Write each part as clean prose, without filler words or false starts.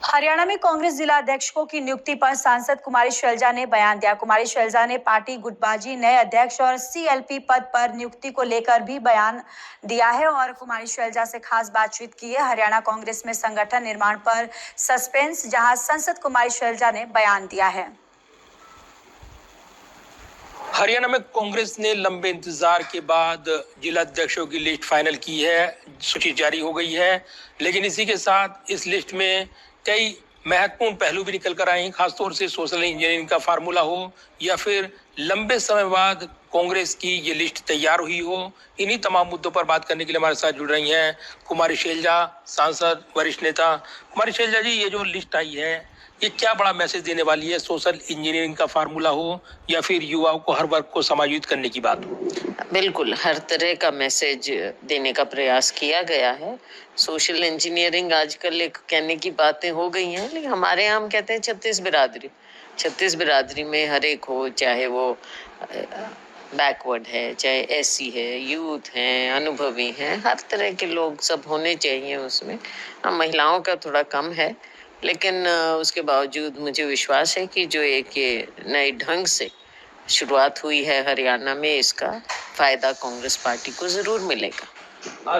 हरियाणा में कांग्रेस जिला अध्यक्षों की नियुक्ति पर सांसद कुमारी शैलजा ने बयान दिया। कुमारी शैलजा ने पार्टी गुटबाजी, नए अध्यक्ष और सीएलपी पद पर नियुक्ति को लेकर भी बयान दिया है और कुमारी शैलजा से खास बातचीत की है। हरियाणा कांग्रेस में संगठन निर्माण पर सस्पेंस, जहां सांसद कुमारी शैलजा ने बयान दिया है। हरियाणा में कांग्रेस ने लंबे इंतजार के बाद जिला अध्यक्षों की लिस्ट फाइनल की है। सूची जारी हो गई है, लेकिन इसी के साथ इस लिस्ट में कई महत्वपूर्ण पहलू भी निकल कर आए हैं। खासतौर से सोशल इंजीनियरिंग का फार्मूला हो या फिर लंबे समय बाद कांग्रेस की ये लिस्ट तैयार हुई हो, इन्हीं तमाम मुद्दों पर बात करने के लिए हमारे साथ जुड़ रही हैं कुमारी शैलजा, सांसद, वरिष्ठ नेता। कुमारी शैलजा जी, ये जो लिस्ट आई है, ये क्या बड़ा मैसेज देने वाली है? सोशल इंजीनियरिंग का फार्मूला हो या फिर युवाओं को, हर वर्ग को समायोजित करने की बात हो? बिल्कुल, हर तरह का मैसेज देने का प्रयास किया गया है। सोशल इंजीनियरिंग आजकल एक कहने की बातें हो गई हैं, लेकिन हमारे यहाँ हम कहते हैं 36 बिरादरी में हर एक हो, चाहे वो बैकवर्ड है, चाहे एससी है, यूथ हैं, अनुभवी हैं, हर तरह के लोग सब होने चाहिए उसमें। महिलाओं का थोड़ा कम है, लेकिन उसके बावजूद मुझे विश्वास है कि जो एक ये नए ढंग से शुरुआत हुई है हरियाणा में, इसका फायदा कांग्रेस पार्टी को जरूर मिलेगा।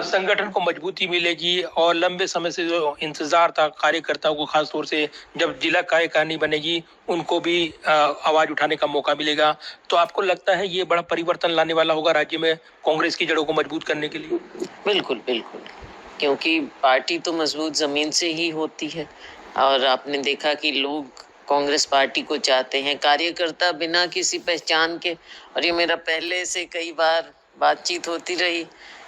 संगठन को मजबूती मिलेगी और लंबे समय से जो इंतजार था कार्यकर्ताओं को, खासतौर से जब जिला कार्यकारिणी बनेगी, उनको भी आवाज उठाने का मौका मिलेगा। तो आपको लगता है ये बड़ा परिवर्तन लाने वाला होगा राज्य में कांग्रेस की जड़ों को मजबूत करने के लिए? बिल्कुल बिल्कुल, क्योंकि पार्टी तो मजबूत जमीन से ही होती है और आपने देखा कि लोग कांग्रेस पार्टी को चाहते हैं, कार्यकर्ता बिना किसी पहचान के। और ये मेरा पहले से कई बार बातचीत होती रही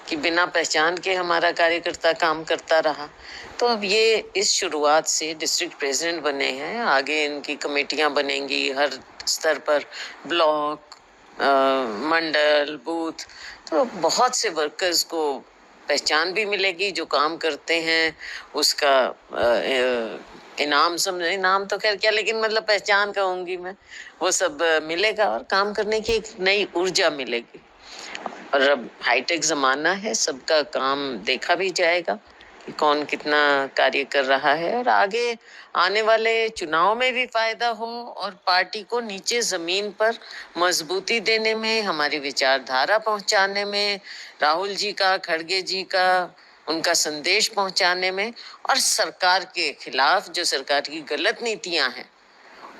कि बिना पहचान के हमारा कार्यकर्ता काम करता रहा। तो अब ये इस शुरुआत से डिस्ट्रिक्ट प्रेसिडेंट बने हैं, आगे इनकी कमेटियां बनेंगी हर स्तर पर, ब्लॉक, मंडल, बूथ, तो बहुत से वर्कर्स को पहचान भी मिलेगी। जो काम करते हैं उसका इनाम, समझे, इनाम तो खैर क्या, लेकिन मतलब पहचान कहूंगी मैं, वो सब मिलेगा और काम करने की एक नई ऊर्जा मिलेगी। और अब हाईटेक जमाना है, सबका काम देखा भी जाएगा कि कौन कितना कार्य कर रहा है, और आगे आने वाले चुनाव में भी फायदा हो और पार्टी को नीचे जमीन पर मजबूती देने में, हमारी विचारधारा पहुंचाने में, राहुल जी का, खड़गे जी का, उनका संदेश पहुंचाने में, और सरकार के खिलाफ जो सरकार की गलत नीतियां हैं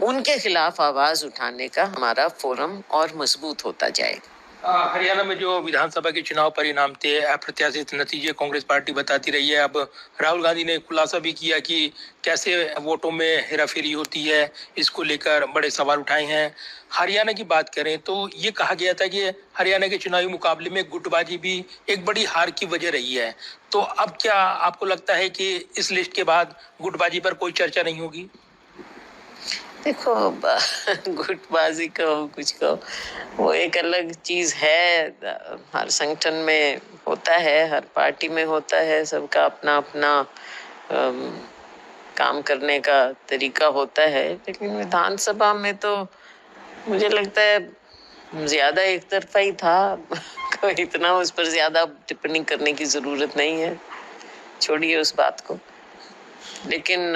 उनके खिलाफ आवाज उठाने का हमारा फोरम और मजबूत होता जाएगा। हरियाणा में जो विधानसभा के चुनाव परिणाम थे, अप्रत्याशित नतीजे कांग्रेस पार्टी बताती रही है। अब राहुल गांधी ने खुलासा भी किया कि कैसे वोटों में हेराफेरी होती है, इसको लेकर बड़े सवाल उठाए हैं। हरियाणा की बात करें तो ये कहा गया था कि हरियाणा के चुनावी मुकाबले में गुटबाजी भी एक बड़ी हार की वजह रही है। तो अब क्या आपको लगता है कि इस लिस्ट के बाद गुटबाजी पर कोई चर्चा नहीं होगी? देखो, गुटबाजी कहो कुछ कहो, वो एक अलग चीज है। हर संगठन में होता है, हर पार्टी में होता है, सबका अपना अपना काम करने का तरीका होता है। लेकिन विधानसभा में तो मुझे लगता है ज्यादा एक तरफा ही था। कोई इतना उस पर ज्यादा टिप्पणी करने की जरूरत नहीं है, छोड़िए उस बात को। लेकिन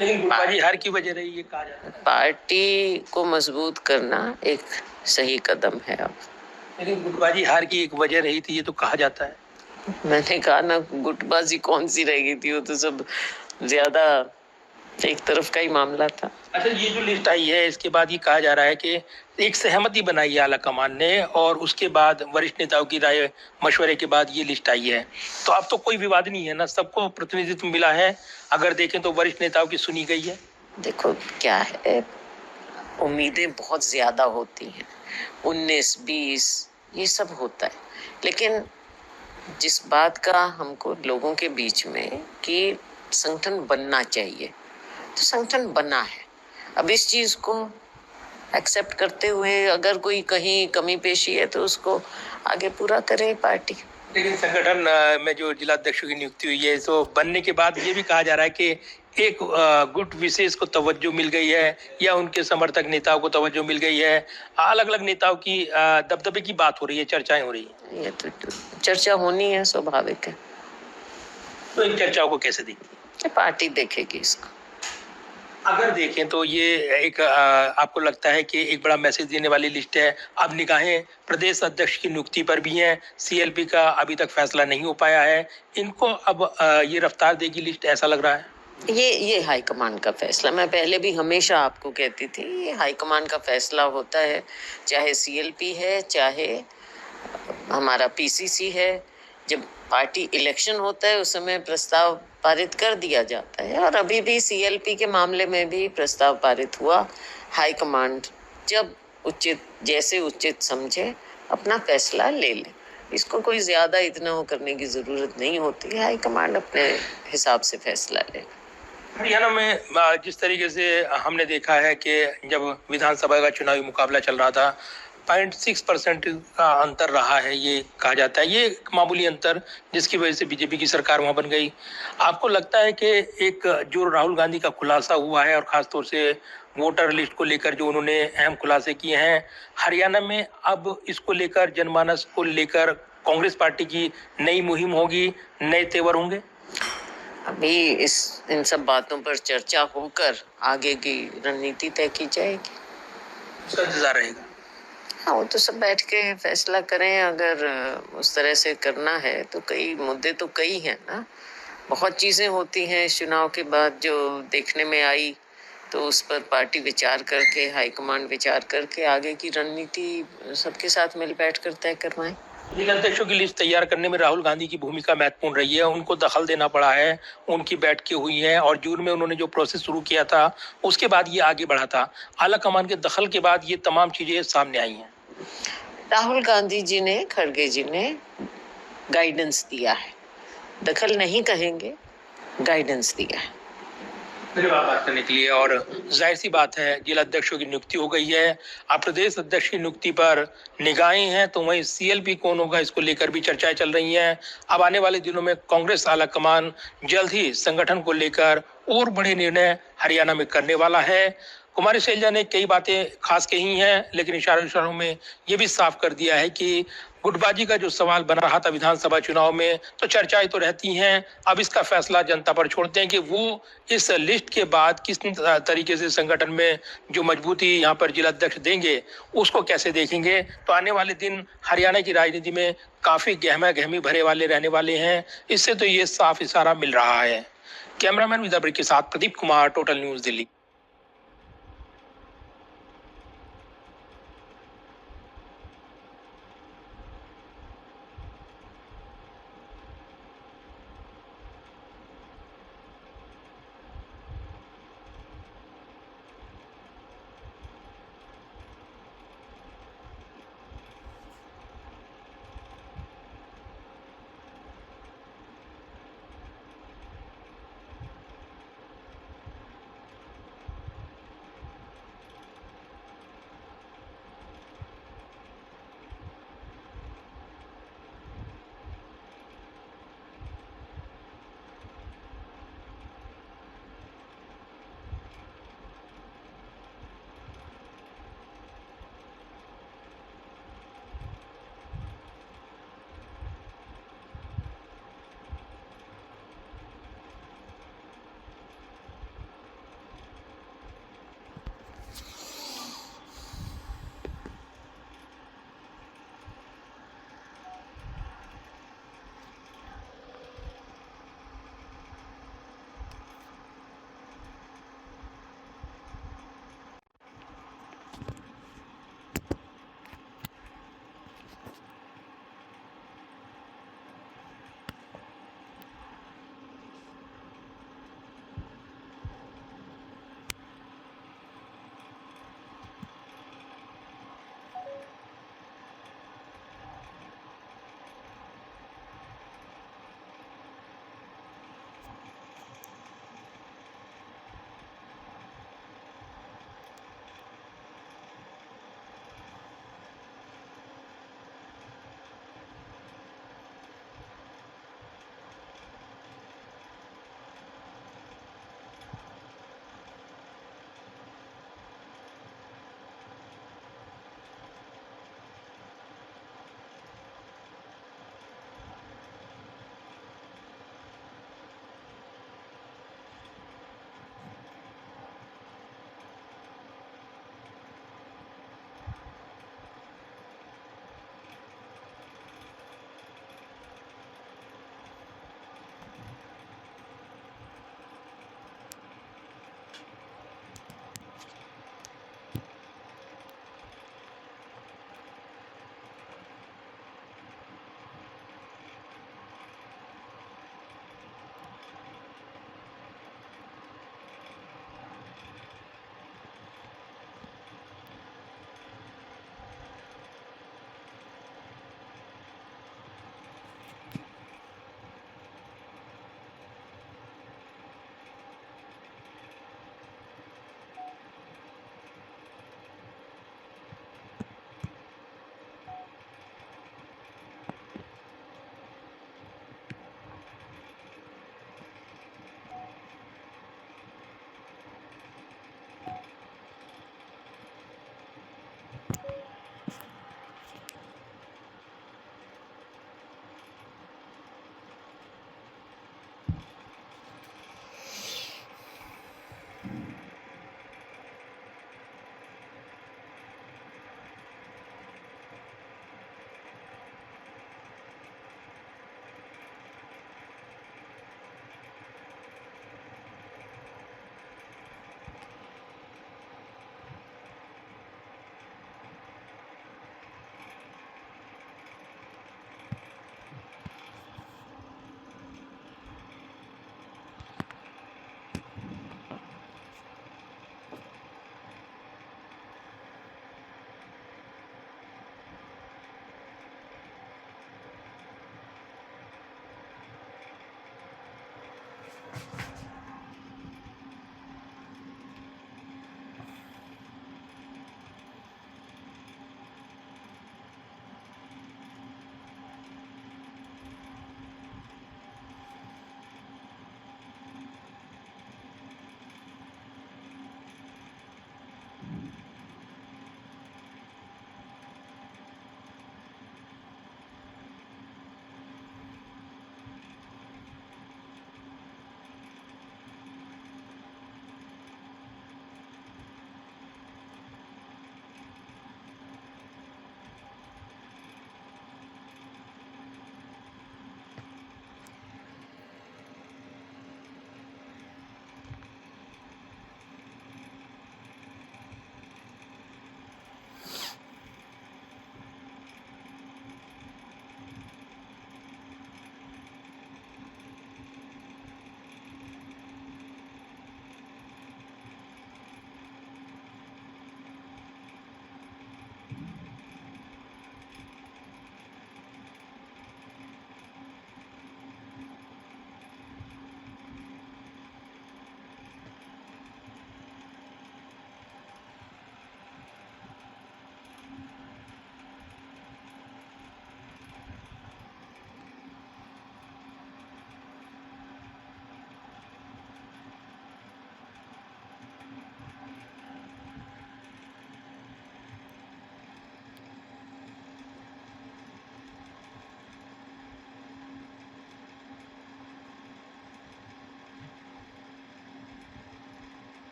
गुटबाजी हार की वजह रही, ये कहा जाता है। पार्टी को मजबूत करना एक सही कदम है। अब लेकिन गुटबाजी हार की एक वजह रही थी, ये तो कहा जाता है। मैंने कहा ना, गुटबाजी कौन सी रह गई थी, वो तो सब ज्यादा एक तरफ का ही मामला था। अच्छा, ये जो लिस्ट आई है, इसके बाद ये कहा जा रहा है कि एक सहमति बनाई है आला कमान ने और उसके बाद वरिष्ठ नेताओं की राय मशवरे के बाद ये लिस्ट आई है। तो अब तो कोई विवाद नहीं है ना, सबको प्रतिनिधित्व मिला है। अगर देखें तो वरिष्ठ नेताओं की सुनी गई है। देखो क्या है, उम्मीदें बहुत ज्यादा होती हैं, 19-20 ये सब होता है, लेकिन जिस बात का हमको लोगों के बीच में कि संगठन बनना चाहिए, तो संगठन बना है। अब इस चीज को एक्सेप्ट करते हुए अगर कोई कहीं कमी पेशी है तो उसको आगे पूरा करे पार्टी। लेकिन संगठन में जो जिला अध्यक्षों की नियुक्ति हुई है, तो बनने के बाद ये भी कहा जा रहा है कि एक गुट विशेष को तवज्जो मिल गई है या उनके समर्थक नेताओं को तवज्जो मिल गई है। अलग अलग नेताओं की दबदबे की बात हो रही है, चर्चाएं हो रही है। ये तो चर्चा होनी है, स्वाभाविक है। तो इन चर्चाओं को कैसे देखती है? पार्टी देखेगी इसको। अगर देखें तो ये एक आपको लगता है कि एक बड़ा मैसेज देने वाली लिस्ट है। अब निगाहें प्रदेश अध्यक्ष की नियुक्ति पर भी हैं। सीएलपी का अभी तक फैसला नहीं हो पाया है। इनको अब ये रफ्तार देगी लिस्ट, ऐसा लग रहा है। ये हाईकमान का फैसला, मैं पहले भी हमेशा आपको कहती थी, ये हाईकमान का फैसला होता है। चाहे सीएलपी है, चाहे हमारा पीसीसी है। जब पार्टी इलेक्शन होता है उस समय प्रस्ताव पारित कर दिया जाता है, और अभी भी सीएलपी के मामले में भी प्रस्ताव पारित हुआ। हाईकमांड जब जैसे उचित समझे अपना फैसला ले ले। इसको कोई ज्यादा इतना वो करने की जरूरत नहीं होती है। हाईकमांड अपने हिसाब से फैसला ले। हरियाणा में जिस तरीके से हमने देखा है कि जब विधानसभा का चुनावी मुकाबला चल रहा था, 0.6% का अंतर रहा है, ये कहा जाता है। ये एक मामूली अंतर जिसकी वजह से बीजेपी की सरकार वहां बन गई। आपको लगता है कि एक जो राहुल गांधी का खुलासा हुआ है और खासतौर से वोटर लिस्ट को लेकर जो उन्होंने अहम खुलासे किए हैं, हरियाणा में अब इसको लेकर, जनमानस को लेकर कांग्रेस पार्टी की नई मुहिम होगी, नए तेवर होंगे? अभी इन सब बातों पर चर्चा होकर आगे की रणनीति तय की जाएगी। उसका इंतजार रहेगा। हाँ, वो तो सब बैठ के फैसला करें। अगर उस तरह से करना है तो कई मुद्दे तो कई हैं ना, बहुत चीजें होती हैं चुनाव के बाद जो देखने में आई, तो उस पर पार्टी विचार करके, हाईकमांड विचार करके आगे की रणनीति सबके साथ मिल बैठ कर तय करवाएं। जिला अध्यक्षों की लिस्ट तैयार करने में राहुल गांधी की भूमिका महत्वपूर्ण रही है। उनको दखल देना पड़ा है, उनकी बैठकें हुई हैं और जून में उन्होंने जो प्रोसेस शुरू किया था उसके बाद ये आगे बढ़ा था। आला कमान के दखल के बाद ये तमाम चीजें सामने आई हैं। राहुल गांधी जी ने, खड़गे जी ने गाइडेंस दिया है, दखल नहीं कहेंगे, गाइडेंस दिया है। धन्यवाद बात करने के लिए। और जाहिर सी बात है, जिला अध्यक्षों की नियुक्ति हो गई है। अब प्रदेश अध्यक्ष की नियुक्ति पर निगाहें हैं, तो वहीं सीएलपी कौन होगा इसको लेकर भी चर्चाएं चल रही हैं। अब आने वाले दिनों में कांग्रेस आला कमान जल्द ही संगठन को लेकर और बड़े निर्णय हरियाणा में करने वाला है। कुमारी शैलजा ने कई बातें खास कही हैं, लेकिन इशारों में ये भी साफ कर दिया है कि गुटबाजी का जो सवाल बना रहा था विधानसभा चुनाव में, तो चर्चाएं तो रहती हैं। अब इसका फैसला जनता पर छोड़ते हैं कि वो इस लिस्ट के बाद किस तरीके से संगठन में जो मजबूती यहाँ पर जिला अध्यक्ष देंगे उसको कैसे देखेंगे। तो आने वाले दिन हरियाणा की राजनीति में काफी गहमा गहमी भरे वाले रहने वाले हैं। इससे तो ये साफ इशारा मिल रहा है। कैमरामैन विदा ब्रिक के साथ प्रदीप कुमार, टोटल न्यूज, दिल्ली।